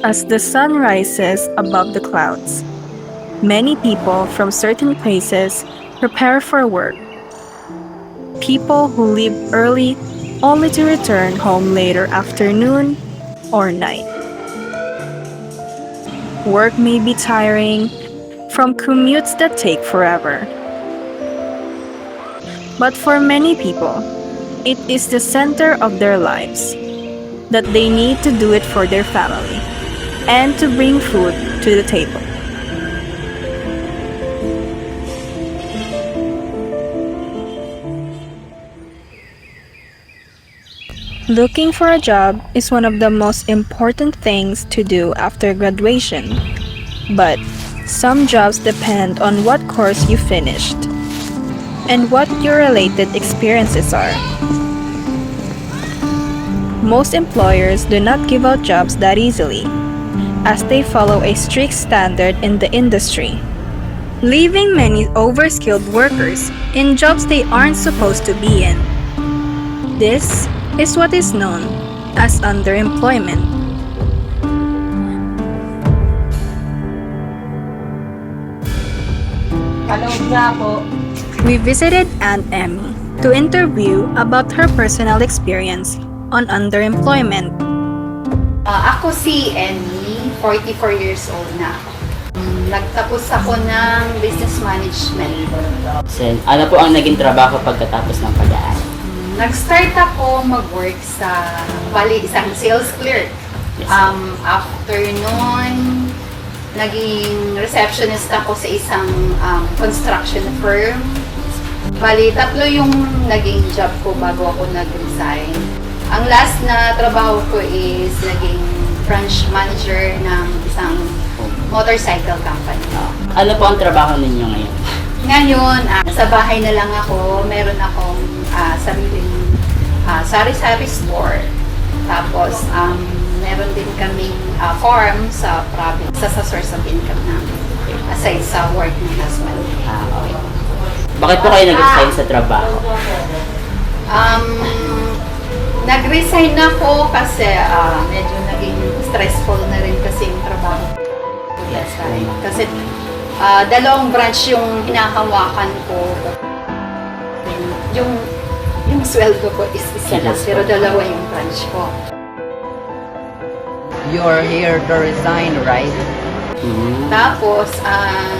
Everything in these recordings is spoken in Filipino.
As the sun rises above the clouds, many people from certain places prepare for work. People who leave early only to return home later afternoon or night. Work may be tiring from commutes that take forever. But for many people, it is the center of their lives, that they need to do it for their family and to bring food to the table. Looking for a job is one of the most important things to do after graduation. But some jobs depend on what course you finished and what your related experiences are. Most employers do not give out jobs that easily, as they follow a strict standard in the industry, leaving many overskilled workers in jobs they aren't supposed to be in. This is what is known as underemployment. We visited Aunt Emmy to interview about her personal experience on underemployment. Ako si Emmy, 44 years old na ako. Nagtapos ako ng business management. So, ano po ang naging trabaho pagkatapos ng pag-aaral? Nag-start ako mag-work sa, isang sales clerk. Yes. After nun, naging receptionist ako sa isang construction firm. Tatlo yung naging job ko bago ako nag-resign. Ang last na trabaho ko is naging branch manager ng isang motorcycle company. Ano po ang trabaho ninyo ngayon? Ngayon, sa bahay na lang ako. Meron akong sariling sari-sari store. Tapos, meron din kaming farm sa province, sa source of income namin. Aside sa work ng husband. Okay. Bakit po kayo nag-resign sa trabaho? Nag-resign ako kasi medyo naging stressful na rin kasi yung trabaho. Yes, Kasi dalawang branch yung hinahawakan ko. Yung sweldo ko is isa lang, pero dalawa yung branch ko. You're here to resign, right? Tapos,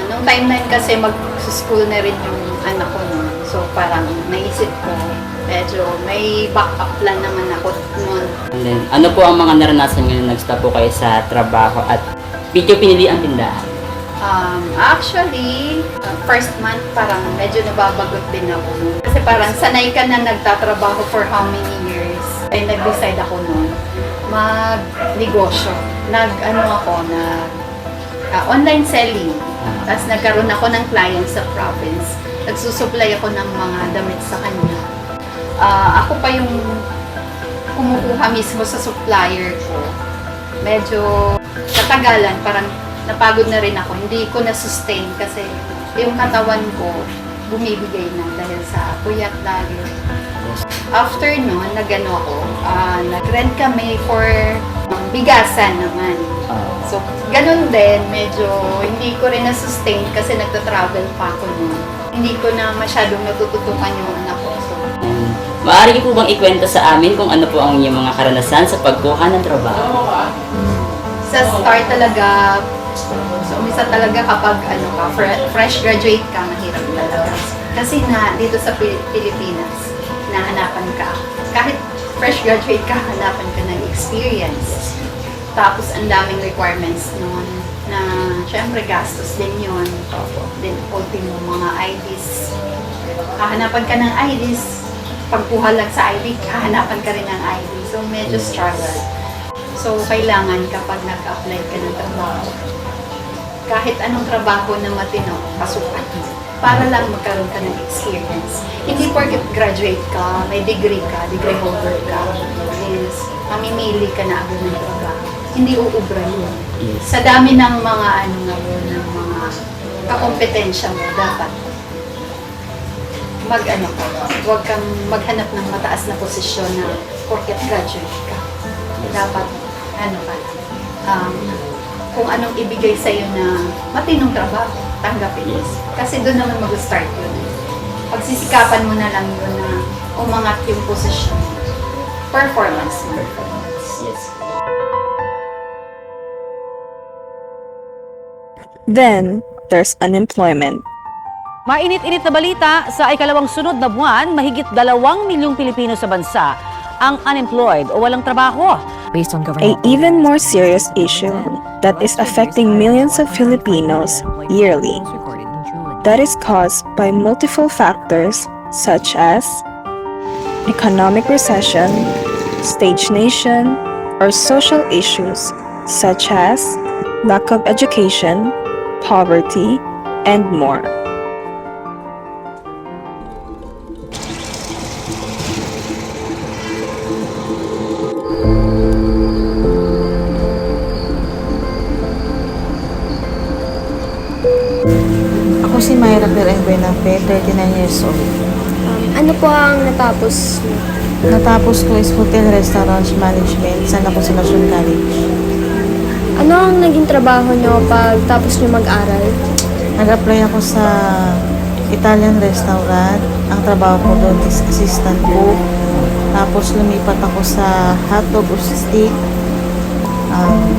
nung time na yun kasi mag-school na rin yung anak ko nun. So parang naisip ko, medyo may backup plan naman ako noon. And then, ano po ang mga naranasan ngayon nag-stop po kayo sa trabaho at pinili ang tindahan? Actually, first month parang medyo nababagot din ako. Kasi parang sanay ka na nagtatrabaho for how many years. Ay nag-decide ako noon mag-negosyo. Online selling. Tapos nagkaroon ako ng clients sa province. Nagsusupply ako ng mga damit sa kanya. Ako pa yung kumukuha mismo sa supplier ko. Medyo katagalan, parang napagod na rin ako. Hindi ko na-sustain kasi yung katawan ko bumibigay na dahil sa puyat lagi. After nun, nag-rent kami for bigasan naman. So, ganun din, medyo hindi ko rin na-sustain kasi nagta-travel pa ako nun. Hindi ko na masyadong natututukan yung anak ko. So, maaari niyo po bang ikwento sa amin kung ano po ang inyong mga karanasan sa pagkuha ng trabaho? sa start talaga, so umisa talaga kapag fresh graduate ka, mahirap talaga. Kasi dito sa Pilipinas, nahanapan ka. Kahit fresh graduate ka, hanapan ka ng experience. Tapos ang daming requirements noon na syempre gastos din yun. Then ultimo mga IDs. Hahanapan ka ng IDs. Pagkuha lang sa ID, hahanapan ka rin ng ID. So medyo struggle. So kailangan kapag nag-apply ka ng trabaho, kahit anong trabaho na matino, pasukan para lang magkaroon ka ng experience. Hindi porket graduate ka, may degree ka, degree holder ka, is mamimili ka na agad ng trabaho. Hindi uubra yun. Yes. Sa dami ng mga ngayon, ng mga kakompetensya mo, dapat huwag kang maghanap ng mataas na posisyon na porket graduate ka. dapat, ano ka lang, kung anong ibigay sa'yo na matinong trabaho, tanggapin mo. Kasi doon naman mag-start yun. Pagsisikapan mo na lang yun na umangat yung posisyon. Performance mo. Yes. Then, there's unemployment. Mainit-init na balita, sa ikalawang sunod na buwan, mahigit 2 milyong Pilipino sa bansa ang unemployed o walang trabaho. Based on A government even more serious issue that is affecting millions of Filipinos yearly. That is caused by multiple factors such as economic recession, stagnation, or social issues such as lack of education, poverty, and more. Ako si Myra Pereng Benafe, 39 years old. Ano po ang natapos mo? Natapos ko is Hotel Restaurants Management sa Consolacion College. Ano ang naging trabaho nyo pag tapos nyo mag-aral? Nag-apply ako sa Italian restaurant. Ang trabaho ko doon is assistant cook. Tapos lumipat ako sa hotdog or steak.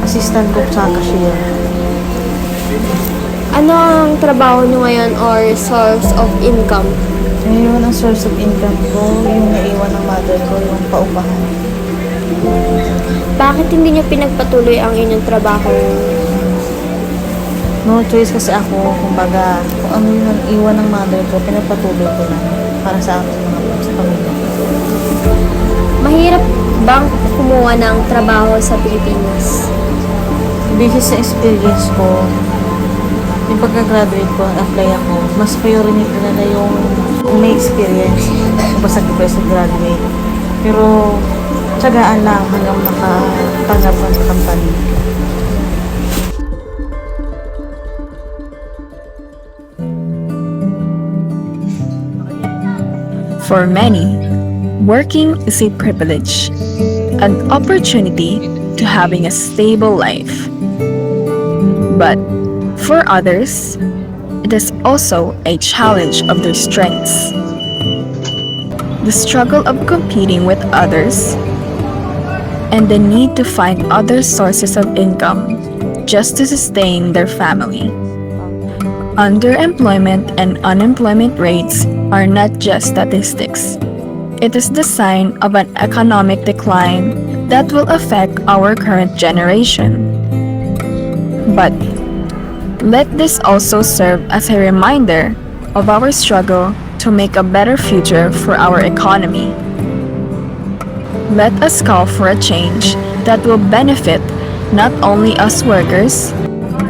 Assistant cook sa cashier. Ano ang trabaho nyo ngayon or source of income? Ngayon, ang source of income ko, yung naiwan ng mother ko, yung paupahan. Bakit hindi nyo pinagpatuloy ang inyong trabaho? No choice kasi ako, kumbaga, kung ano yung iwan ng mother ko, pinagpatuloy ko lang para sa akin sa pamilya. Mahirap bang kumuha ng trabaho sa Pilipinas? Based sa experience ko, yung pagka-graduate ko, apply ako, mas priority ko na yung may experience kung basta ko sa graduate. Pero, tsagaan lang hanggang makatanggap ko sa company. For many, working is a privilege, an opportunity to having a stable life. But for others, it is also a challenge of their strengths. The struggle of competing with others and the need to find other sources of income just to sustain their family. Underemployment and unemployment rates are not just statistics. It is the sign of an economic decline that will affect our current generation. But let this also serve as a reminder of our struggle to make a better future for our economy. Let us call for a change that will benefit not only us workers,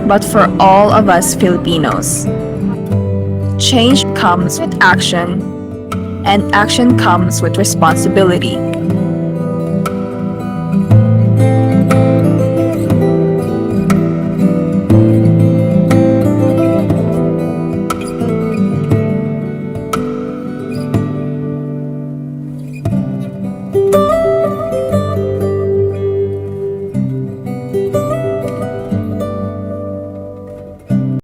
but for all of us Filipinos. Change comes with action, and action comes with responsibility.